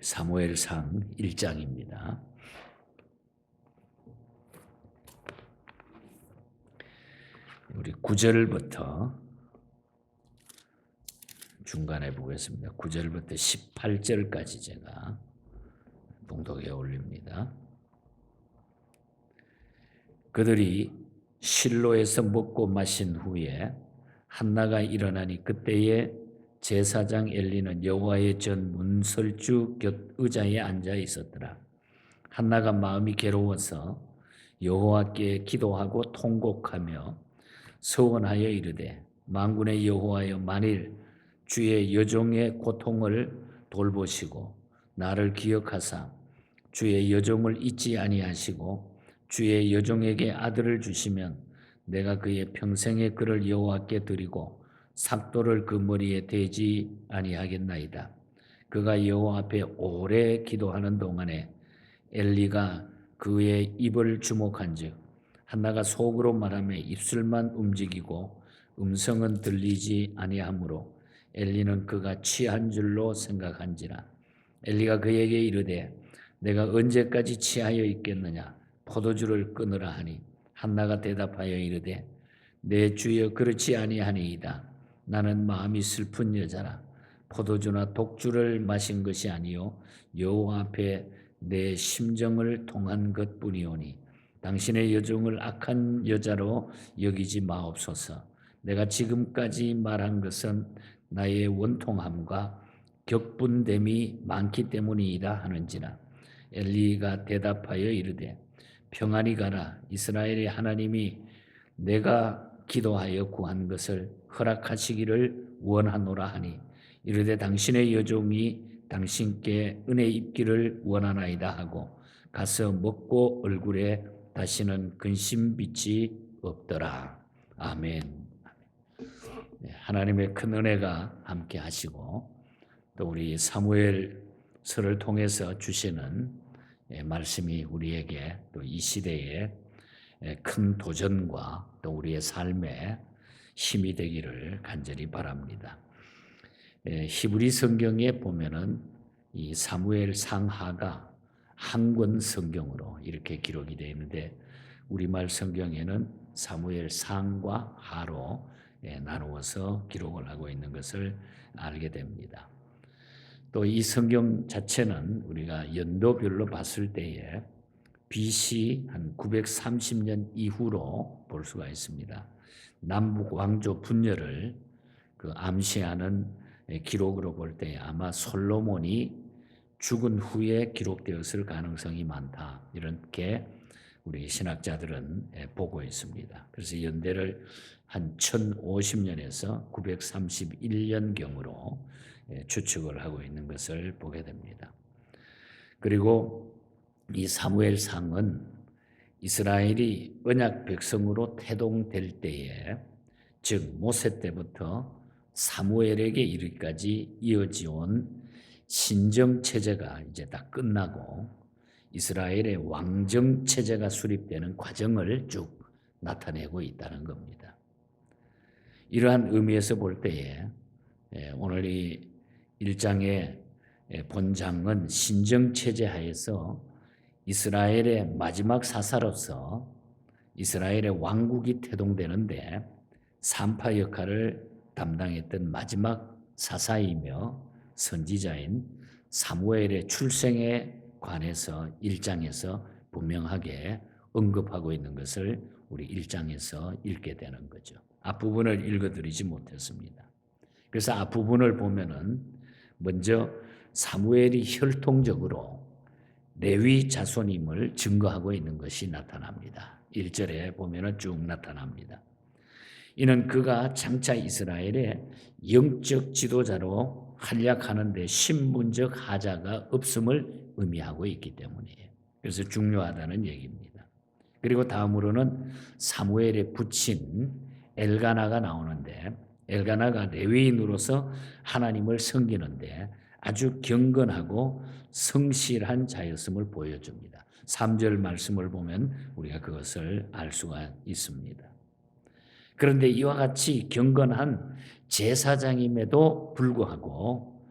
사무엘상 1장입니다. 우리 9절부터 중간에 보겠습니다. 9절부터 18절까지 제가 봉독에 올립니다. 그들이 실로에서 먹고 마신 후에 한나가 일어나니 그때에 제사장 엘리는 여호와의 전 문설주 곁 의자에 앉아 있었더라. 한나가 마음이 괴로워서 여호와께 기도하고 통곡하며 서원하여 이르되 만군의 여호와여, 만일 주의 여종의 고통을 돌보시고 나를 기억하사 주의 여종을 잊지 아니하시고 주의 여종에게 아들을 주시면 내가 그의 평생의 그를 여호와께 드리고 삭도를 그 머리에 대지 아니하겠나이다. 그가 여호와 앞에 오래 기도하는 동안에 엘리가 그의 입을 주목한즉 한나가 속으로 말하며 입술만 움직이고 음성은 들리지 아니하므로 엘리는 그가 취한 줄로 생각한지라. 엘리가 그에게 이르되 내가 언제까지 취하여 있겠느냐, 포도주를 끊으라 하니 한나가 대답하여 이르되 내 주여 그렇지 아니하니이다. 나는 마음이 슬픈 여자라. 포도주나 독주를 마신 것이 아니요 여호와 앞에 내 심정을 통한 것뿐이오니 당신의 여종을 악한 여자로 여기지 마옵소서. 내가 지금까지 말한 것은 나의 원통함과 격분됨이 많기 때문이다 하는지라. 엘리가 대답하여 이르되 평안히 가라. 이스라엘의 하나님이 내가 기도하여 구한 것을 허락하시기를 원하노라 하니 이르되 당신의 여종이 당신께 은혜 입기를 원하나이다 하고 가서 먹고 얼굴에 다시는 근심빛이 없더라. 아멘. 하나님의 큰 은혜가 함께 하시고 또 우리 사무엘서를 통해서 주시는 말씀이 우리에게 또 이 시대에 큰 도전과 또 우리의 삶에 힘이 되기를 간절히 바랍니다. 히브리 성경에 보면은 이 사무엘 상하가 한 권 성경으로 이렇게 기록이 되어 있는데 우리말 성경에는 사무엘 상과 하로 나누어서 기록을 하고 있는 것을 알게 됩니다. 또 이 성경 자체는 우리가 연도별로 봤을 때에 BC 한 930년 이후로 볼 수가 있습니다. 남북 왕조 분열을 암시하는 기록으로 볼 때 아마 솔로몬이 죽은 후에 기록되었을 가능성이 많다, 이렇게 우리 신학자들은 보고 있습니다. 그래서 연대를 한 1050년에서 931년경으로 추측을 하고 있는 것을 보게 됩니다. 그리고 이 사무엘상은 이스라엘이 언약 백성으로 태동될 때에, 즉 모세 때부터 사무엘에게 이르기까지 이어지온 신정체제가 이제 다 끝나고 이스라엘의 왕정체제가 수립되는 과정을 쭉 나타내고 있다는 겁니다. 이러한 의미에서 볼 때에 오늘 이 1장의 본장은 신정체제 하에서 이스라엘의 마지막 사사로서 이스라엘의 왕국이 태동되는데 산파 역할을 담당했던 마지막 사사이며 선지자인 사무엘의 출생에 관해서 1장에서 분명하게 언급하고 있는 것을 우리 1장에서 읽게 되는 거죠. 앞부분을 읽어드리지 못했습니다. 그래서 앞부분을 보면은 먼저 사무엘이 혈통적으로 레위 자손임을 증거하고 있는 것이 나타납니다. 1절에 보면은 쭉 나타납니다. 이는 그가 장차 이스라엘의 영적 지도자로 활약하는 데 신분적 하자가 없음을 의미하고 있기 때문이에요. 그래서 중요하다는 얘기입니다. 그리고 다음으로는 사무엘의 부친 엘가나가 나오는데 엘가나가 레위인으로서 하나님을 섬기는데 아주 경건하고 성실한 자였음을 보여줍니다. 3절 말씀을 보면 우리가 그것을 알 수가 있습니다. 그런데 이와 같이 경건한 제사장임에도 불구하고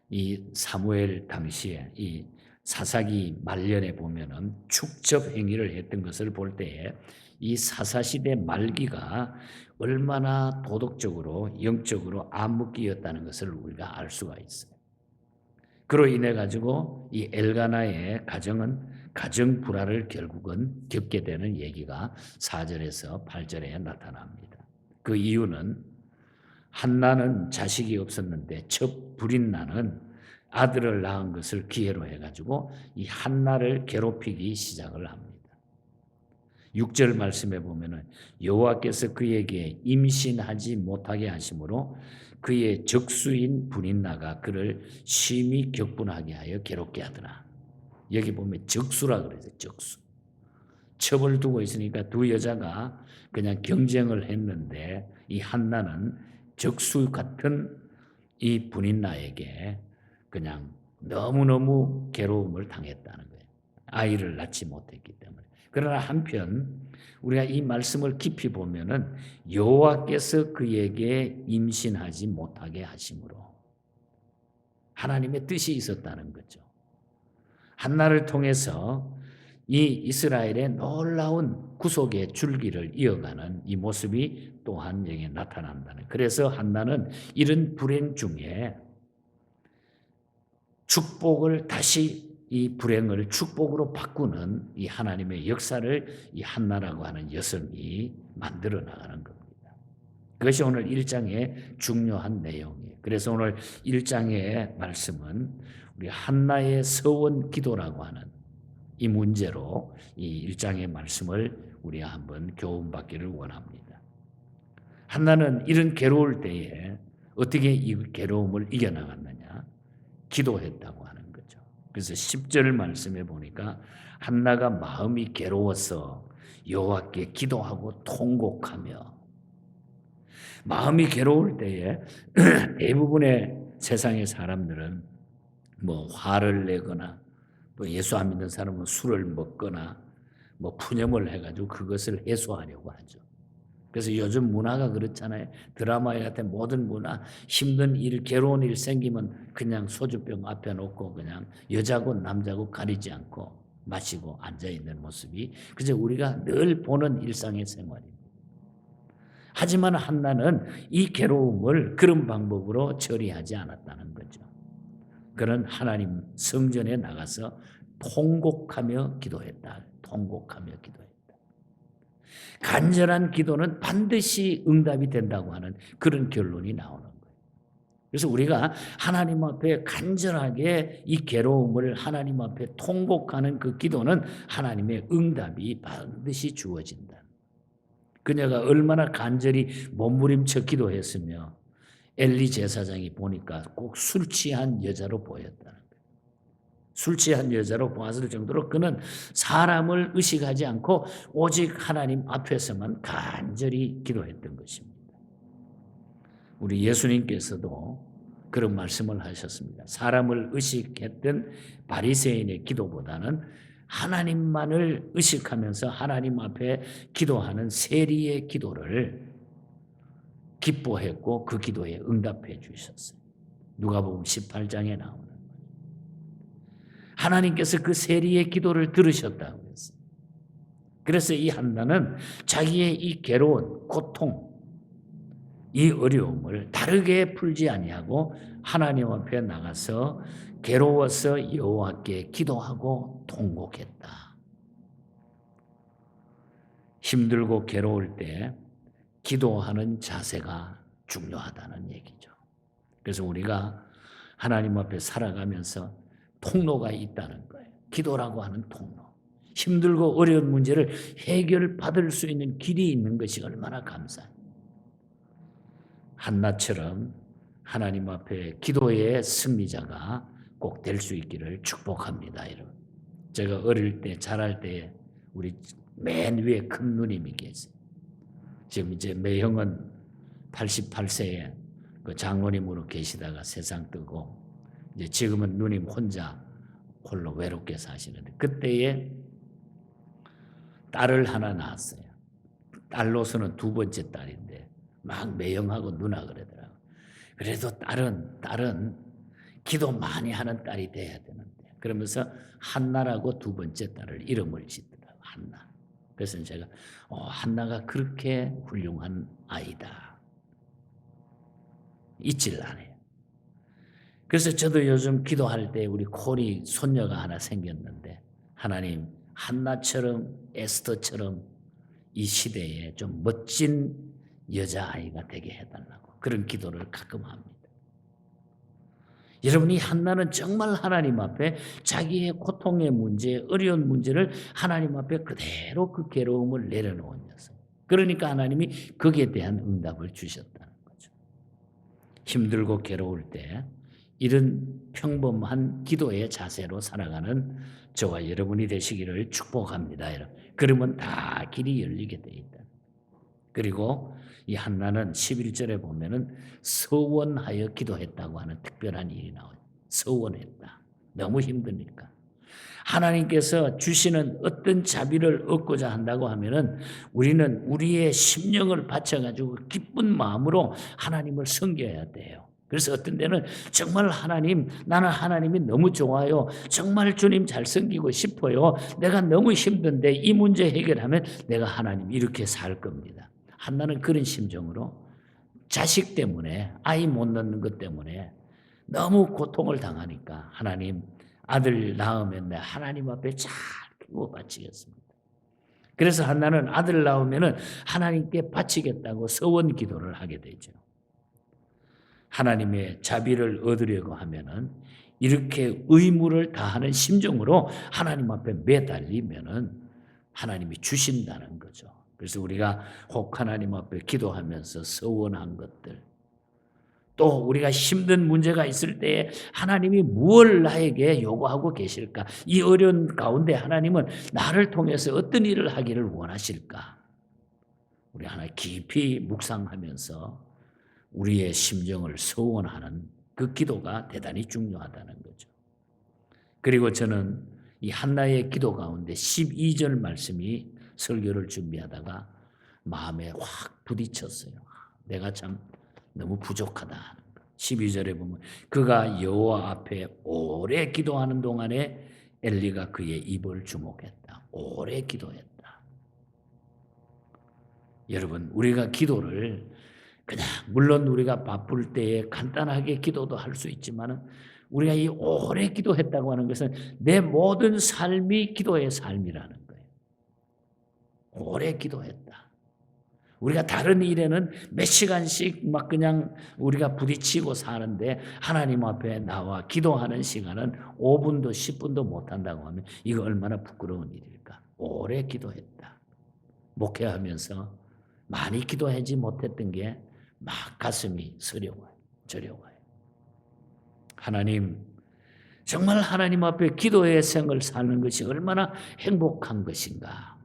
이 사무엘 당시에 이 사사기 말년에 보면은 축적 행위를 했던 것을 볼 때에 이 사사시대 말기가 얼마나 도덕적으로 영적으로 암흑기였다는 것을 우리가 알 수가 있어요. 그로 인해 가지고 이 엘가나의 가정은 가정 불화를 결국은 겪게 되는 얘기가 4절에서 8절에 나타납니다. 그 이유는 한나는 자식이 없었는데 첫 불인나는 아들을 낳은 것을 기회로 해가지고 이 한나를 괴롭히기 시작을 합니다. 6절 말씀에 보면은 여호와께서 그에게 임신하지 못하게 하심으로 그의 적수인 불인나가 그를 심히 격분하게 하여 괴롭게 하더라. 여기 보면 적수라 그러죠. 적수. 첩을 두고 있으니까 두 여자가 그냥 경쟁을 했는데 이 한나는 적수 같은 이 분인나에게 그냥 너무너무 괴로움을 당했다는 거예요. 아이를 낳지 못했기 때문에. 그러나 한편 우리가 이 말씀을 깊이 보면은 여호와께서 그에게 임신하지 못하게 하심으로 하나님의 뜻이 있었다는 거죠. 한나를 통해서 이 이스라엘의 놀라운 구속의 줄기를 이어가는 이 모습이 또한 여기에 나타난다는. 그래서 한나는 이런 불행 중에 축복을 다시 이 불행을 축복으로 바꾸는 이 하나님의 역사를 이 한나라고 하는 여성이 만들어 나가는 겁니다. 그것이 오늘 1장의 중요한 내용이에요. 그래서 오늘 1장의 말씀은 우리 한나의 서원 기도라고 하는 이 문제로 이 1장의 말씀을 우리가 한번 교훈받기를 원합니다. 한나는 이런 괴로울 때에 어떻게 이 괴로움을 이겨나갔느냐? 기도했다고 하는 거죠. 그래서 10절 말씀에 보니까 한나가 마음이 괴로워서 여호와께 기도하고 통곡하며, 마음이 괴로울 때에 대부분의 세상의 사람들은 뭐 화를 내거나 또 예수 안 믿는 사람은 술을 먹거나 뭐 푸념을 해가지고 그것을 해소하려고 하죠. 그래서 요즘 문화가 그렇잖아요. 드라마에 같은 모든 문화, 힘든 일, 괴로운 일 생기면 그냥 소주병 앞에 놓고 그냥 여자고 남자고 가리지 않고 마시고 앉아있는 모습이 그저 우리가 늘 보는 일상의 생활입니다. 하지만 한나는 이 괴로움을 그런 방법으로 처리하지 않았다는 거죠. 그는 하나님 성전에 나가서 통곡하며 기도했다. 통곡하며 기도했다. 간절한 기도는 반드시 응답이 된다고 하는 그런 결론이 나오는 거예요. 그래서 우리가 하나님 앞에 간절하게 이 괴로움을 하나님 앞에 통곡하는 그 기도는 하나님의 응답이 반드시 주어진다. 그녀가 얼마나 간절히 몸부림쳐 기도했으며 엘리 제사장이 보니까 꼭 술 취한 여자로 보였다는 거예요. 술 취한 여자로 보았을 정도로 그는 사람을 의식하지 않고 오직 하나님 앞에서만 간절히 기도했던 것입니다. 우리 예수님께서도 그런 말씀을 하셨습니다. 사람을 의식했던 바리새인의 기도보다는 하나님만을 의식하면서 하나님 앞에 기도하는 세리의 기도를 기뻐했고 그 기도에 응답해 주셨어요. 누가복음 18장에 나오는 거예요. 하나님께서 그 세리의 기도를 들으셨다고 했어요. 그래서 이 한나는 자기의 이 괴로운 고통, 이 어려움을 다르게 풀지 아니하고 하나님 앞에 나가서 괴로워서 여호와께 기도하고 통곡했다. 힘들고 괴로울 때 기도하는 자세가 중요하다는 얘기죠. 그래서 우리가 하나님 앞에 살아가면서 통로가 있다는 거예요. 기도라고 하는 통로. 힘들고 어려운 문제를 해결받을 수 있는 길이 있는 것이 얼마나 감사해요. 한나처럼 하나님 앞에 기도의 승리자가 꼭 될 수 있기를 축복합니다. 여러분. 제가 어릴 때 자랄 때 우리 맨 위에 큰 누님이 계세요. 지금 이제 매형은 88세에 그 장로님으로 계시다가 세상 뜨고 이제 지금은 누님 혼자 홀로 외롭게 사시는데 그때에 딸을 하나 낳았어요. 딸로서는 두 번째 딸인데 막 매형하고 누나 그러더라고요. 그래도 딸은 기도 많이 하는 딸이 돼야 되는데 그러면서 한나라고 두 번째 딸을 이름을 짓더라고요. 한나. 그래서 제가 한나가 그렇게 훌륭한 아이다. 잊질 않아요. 그래서 저도 요즘 기도할 때 우리 콜이 손녀가 하나 생겼는데 하나님 한나처럼 에스더처럼 이 시대에 좀 멋진 여자아이가 되게 해달라고 그런 기도를 가끔 합니다. 여러분이 한나는 정말 하나님 앞에 자기의 고통의 문제, 어려운 문제를 하나님 앞에 그대로 그 괴로움을 내려놓은 녀석. 그러니까 하나님이 거기에 대한 응답을 주셨다는 거죠. 힘들고 괴로울 때 이런 평범한 기도의 자세로 살아가는 저와 여러분이 되시기를 축복합니다. 그러면 다 길이 열리게 돼 있다. 그리고 이 한나는 11절에 보면은 서원하여 기도했다고 하는 특별한 일이 나와요. 서원했다. 너무 힘드니까. 하나님께서 주시는 어떤 자비를 얻고자 한다고 하면은 우리는 우리의 심령을 바쳐가지고 기쁜 마음으로 하나님을 섬겨야 돼요. 그래서 어떤 때는 정말 하나님, 나는 하나님이 너무 좋아요. 정말 주님 잘 섬기고 싶어요. 내가 너무 힘든데 이 문제 해결하면 내가 하나님 이렇게 살 겁니다. 한나는 그런 심정으로 자식 때문에 아이 못 낳는 것 때문에 너무 고통을 당하니까 하나님 아들 낳으면 내가 하나님 앞에 잘 기도 바치겠습니다. 그래서 한나는 아들 낳으면 하나님께 바치겠다고 서원 기도를 하게 되죠. 하나님의 자비를 얻으려고 하면은 이렇게 의무를 다하는 심정으로 하나님 앞에 매달리면은 하나님이 주신다는 거죠. 그래서 우리가 혹 하나님 앞에 기도하면서 서원한 것들, 또 우리가 힘든 문제가 있을 때에 하나님이 무엇을 나에게 요구하고 계실까? 이 어려운 가운데 하나님은 나를 통해서 어떤 일을 하기를 원하실까? 우리 하나 깊이 묵상하면서 우리의 심정을 서원하는 그 기도가 대단히 중요하다는 거죠. 그리고 저는 이 한나의 기도 가운데 12절 말씀이 설교를 준비하다가 마음에 확 부딪혔어요. 내가 참 너무 부족하다. 12절에 보면 그가 여호와 앞에 오래 기도하는 동안에 엘리가 그의 입을 주목했다. 오래 기도했다. 여러분, 우리가 기도를 그냥 물론 우리가 바쁠 때에 간단하게 기도도 할 수 있지만 우리가 이 오래 기도했다고 하는 것은 내 모든 삶이 기도의 삶이라는 거예요. 오래 기도했다. 우리가 다른 일에는 몇 시간씩 막 그냥 우리가 부딪히고 사는데 하나님 앞에 나와 기도하는 시간은 5분도 10분도 못한다고 하면 이거 얼마나 부끄러운 일일까. 오래 기도했다. 목회하면서 많이 기도하지 못했던 게 막 가슴이 서려워요. 저려워요. 하나님, 정말 하나님 앞에 기도의 생을 사는 것이 얼마나 행복한 것인가.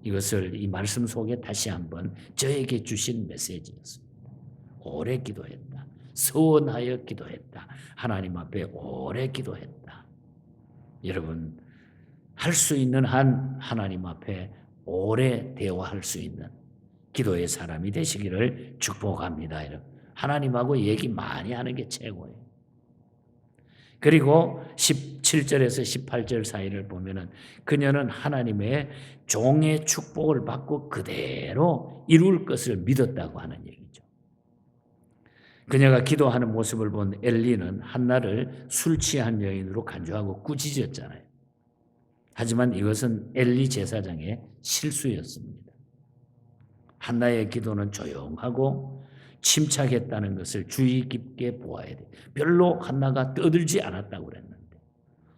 이것을 이 말씀 속에 다시 한번 저에게 주신 메시지였습니다. 오래 기도했다. 서원하여 기도했다. 하나님 앞에 오래 기도했다. 여러분, 할 수 있는 한 하나님 앞에 오래 대화할 수 있는 기도의 사람이 되시기를 축복합니다. 하나님하고 얘기 많이 하는 게 최고예요. 그리고 17절에서 18절 사이를 보면은 그녀는 하나님의 종의 축복을 받고 그대로 이룰 것을 믿었다고 하는 얘기죠. 그녀가 기도하는 모습을 본 엘리는 한나를 술 취한 여인으로 간주하고 꾸짖었잖아요. 하지만 이것은 엘리 제사장의 실수였습니다. 한나의 기도는 조용하고 침착했다는 것을 주의 깊게 보아야 돼. 별로 한나가 떠들지 않았다고 그랬는데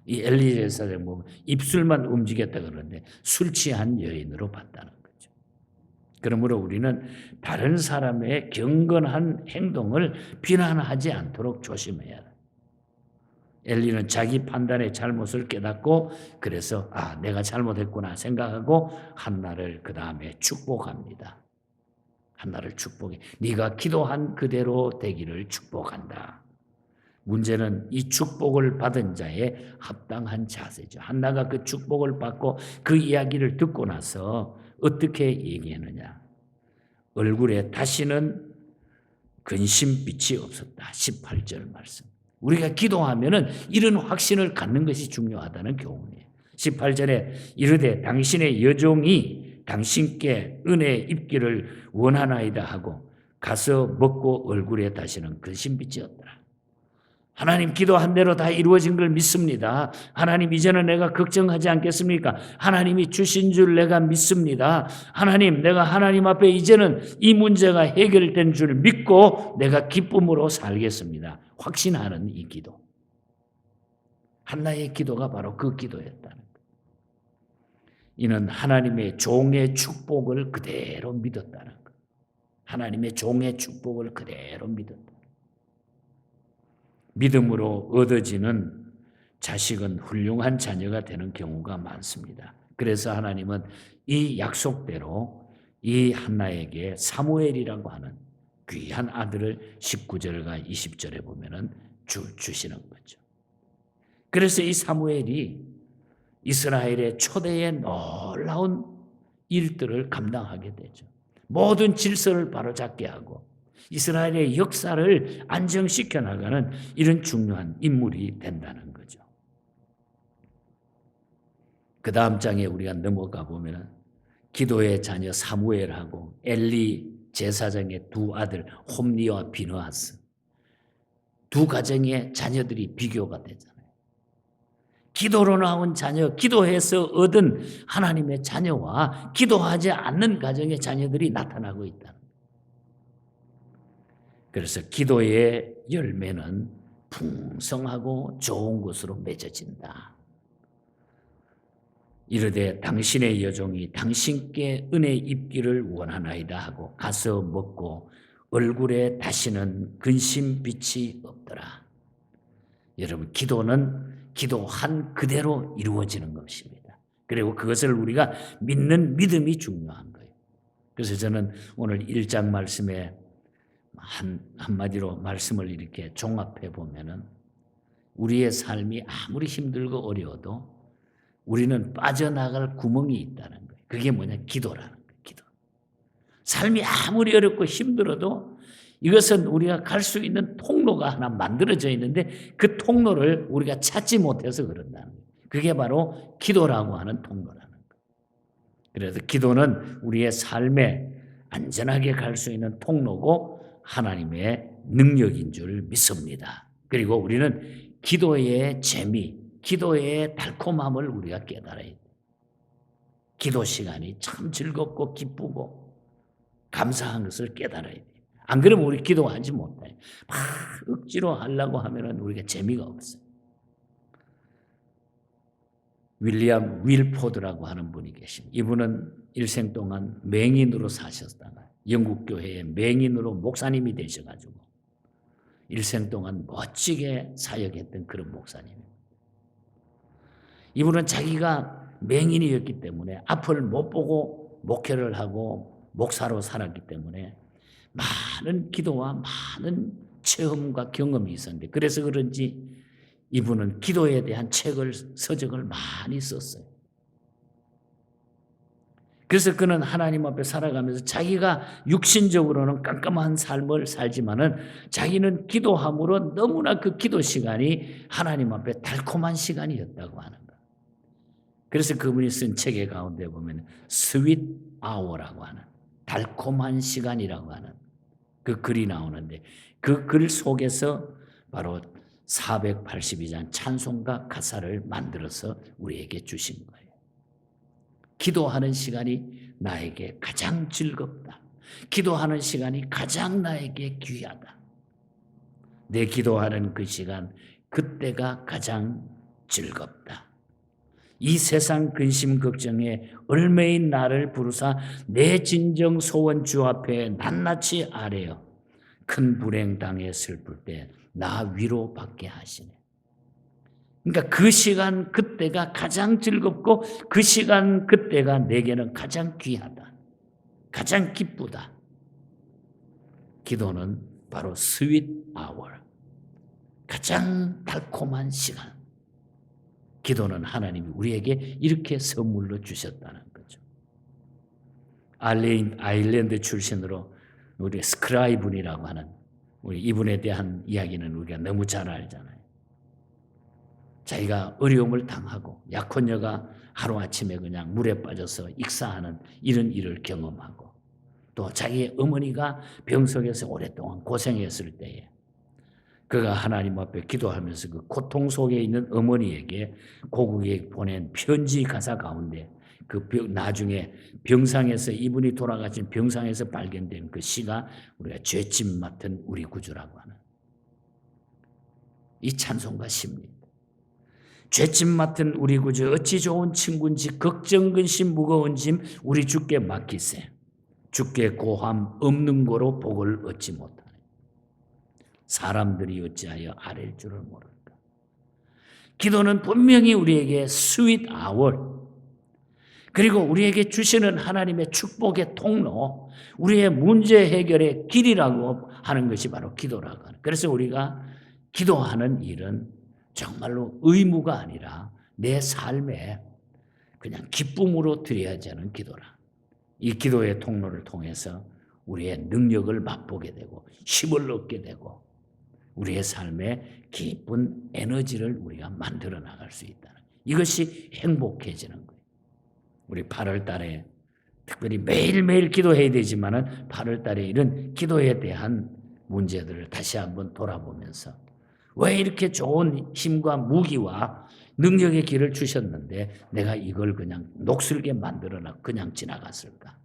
이 엘리 제사장 보면 입술만 움직였다 그러는데 술 취한 여인으로 봤다는 거죠. 그러므로 우리는 다른 사람의 경건한 행동을 비난하지 않도록 조심해야 돼. 엘리는 자기 판단의 잘못을 깨닫고 그래서 내가 잘못했구나 생각하고 한나를 그 다음에 축복합니다. 한나를 축복해. 네가 기도한 그대로 되기를 축복한다. 문제는 이 축복을 받은 자의 합당한 자세죠. 한나가 그 축복을 받고 그 이야기를 듣고 나서 어떻게 얘기했느냐. 얼굴에 다시는 근심빛이 없었다. 18절 말씀. 우리가 기도하면은 이런 확신을 갖는 것이 중요하다는 교훈이에요. 18절에 이르되 당신의 여종이 당신께 은혜 입기를 원하나이다 하고 가서 먹고 얼굴에 다시는 근심빛이 없더라. 하나님 기도한 대로 다 이루어진 걸 믿습니다. 하나님 이제는 내가 걱정하지 않겠습니까? 하나님이 주신 줄 내가 믿습니다. 하나님 내가 하나님 앞에 이제는 이 문제가 해결된 줄 믿고 내가 기쁨으로 살겠습니다. 확신하는 이 기도. 한나의 기도가 바로 그 기도였다는 것. 이는 하나님의 종의 축복을 그대로 믿었다는 것. 하나님의 종의 축복을 그대로 믿었다. 믿음으로 얻어지는 자식은 훌륭한 자녀가 되는 경우가 많습니다. 그래서 하나님은 이 약속대로 이 한나에게 사무엘이라고 하는 귀한 아들을 19절과 20절에 보면은 주시는 거죠. 그래서 이 사무엘이 이스라엘의 초대의 놀라운 일들을 감당하게 되죠. 모든 질서를 바로잡게 하고 이스라엘의 역사를 안정시켜 나가는 이런 중요한 인물이 된다는 거죠. 그 다음 장에 우리가 넘어가 보면 기도의 자녀 사무엘하고 엘리 제사장의 두 아들 홈니와 비느하스 두 가정의 자녀들이 비교가 되잖아요. 기도로 나온 자녀, 기도해서 얻은 하나님의 자녀와 기도하지 않는 가정의 자녀들이 나타나고 있다. 그래서 기도의 열매는 풍성하고 좋은 것으로 맺어진다. 이르되 당신의 여종이 당신께 은혜 입기를 원하나이다 하고 가서 먹고 얼굴에 다시는 근심빛이 없더라. 여러분 기도는 기도한 그대로 이루어지는 것입니다. 그리고 그것을 우리가 믿는 믿음이 중요한 거예요. 그래서 저는 오늘 1장 말씀에 한마디로 말씀을 이렇게 종합해 보면은 우리의 삶이 아무리 힘들고 어려워도 우리는 빠져나갈 구멍이 있다는 거예요. 그게 뭐냐? 기도라는 거예요. 기도. 삶이 아무리 어렵고 힘들어도 이것은 우리가 갈 수 있는 통로가 하나 만들어져 있는데 그 통로를 우리가 찾지 못해서 그런다는 거예요. 그게 바로 기도라고 하는 통로라는 거예요. 그래서 기도는 우리의 삶에 안전하게 갈 수 있는 통로고 하나님의 능력인 줄 믿습니다. 그리고 우리는 기도의 재미, 기도의 달콤함을 우리가 깨달아야 돼요. 기도 시간이 참 즐겁고 기쁘고 감사한 것을 깨달아야 돼요. 안 그러면 우리 기도하지 못해요. 막 억지로 하려고 하면 우리가 재미가 없어요. 윌리엄 윌포드라고 하는 분이 계십니다. 이분은 일생 동안 맹인으로 사셨다가 영국 교회의 맹인으로 목사님이 되셔가지고 일생 동안 멋지게 사역했던 그런 목사님입니다. 이분은 자기가 맹인이었기 때문에 앞을 못 보고 목회를 하고 목사로 살았기 때문에 많은 기도와 많은 체험과 경험이 있었는데 그래서 그런지 이분은 기도에 대한 책을 서적을 많이 썼어요. 그래서 그는 하나님 앞에 살아가면서 자기가 육신적으로는 깜깜한 삶을 살지만은 자기는 기도함으로 너무나 그 기도 시간이 하나님 앞에 달콤한 시간이었다고 하는 거예요. 그래서 그분이 쓴 책의 가운데 보면 스윗 아워라고 하는 달콤한 시간이라고 하는 그 글이 나오는데 그 글 속에서 바로 482장 찬송가 가사를 만들어서 우리에게 주신 거예요. 기도하는 시간이 나에게 가장 즐겁다. 기도하는 시간이 가장 나에게 귀하다. 내 기도하는 그 시간, 그때가 가장 즐겁다. 이 세상 근심 걱정에 얼매인 나를 부르사 내 진정 소원 주 앞에 낱낱이 아뢰어 큰 불행 당해 슬플 때 나 위로받게 하시네. 그러니까 그 시간 그때가 가장 즐겁고 그 시간 그때가 내게는 가장 귀하다. 가장 기쁘다. 기도는 바로 스윗 아워. 가장 달콤한 시간. 기도는 하나님이 우리에게 이렇게 선물로 주셨다는 거죠. 아일랜드 출신으로 우리 스크라이븐이라고 하는 우리 이분에 대한 이야기는 우리가 너무 잘 알잖아요. 자기가 어려움을 당하고 약혼녀가 하루아침에 그냥 물에 빠져서 익사하는 이런 일을 경험하고, 또 자기의 어머니가 병석에서 오랫동안 고생했을 때에 그가 하나님 앞에 기도하면서 그 고통 속에 있는 어머니에게 고국에 보낸 편지 가사 가운데 나중에 병상에서, 이분이 돌아가신 병상에서 발견된 그 시가 우리가 죄짐 맡은 우리 구주라고 하는 이 찬송가 시입니다. 죄짐 맡은 우리 구주 어찌 좋은 친구인지 걱정 근심 무거운 짐 우리 주께 맡기세. 주께 고함 없는 고로 복을 얻지 못하네. 사람들이 어찌하여 아랠 줄을 모를까. 기도는 분명히 우리에게 sweet hour, 그리고 우리에게 주시는 하나님의 축복의 통로, 우리의 문제 해결의 길이라고 하는 것이 바로 기도라고 하는. 그래서 우리가 기도하는 일은 정말로 의무가 아니라 내 삶에 그냥 기쁨으로 드려야지 하는 기도라. 이 기도의 통로를 통해서 우리의 능력을 맛보게 되고 힘을 얻게 되고 우리의 삶에 기쁜 에너지를 우리가 만들어 나갈 수 있다는, 이것이 행복해지는 거예요. 우리 8월 달에 특별히 매일매일 기도해야 되지만은 8월 달에 이런 기도에 대한 문제들을 다시 한번 돌아보면서 왜 이렇게 좋은 힘과 무기와 능력의 길을 주셨는데 내가 이걸 그냥 녹슬게 만들어놔 그냥 지나갔을까?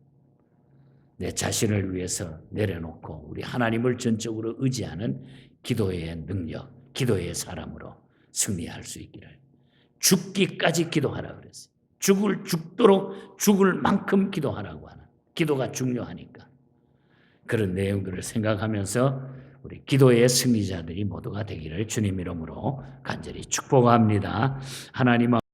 내 자신을 위해서 내려놓고 우리 하나님을 전적으로 의지하는 기도의 능력, 기도의 사람으로 승리할 수 있기를. 죽기까지 기도하라 그랬어요. 죽도록 죽을 만큼 기도하라고 하는, 기도가 중요하니까. 그런 내용들을 생각하면서 우리 기도의 승리자들이 모두가 되기를 주님 이름으로 간절히 축복합니다. 하나님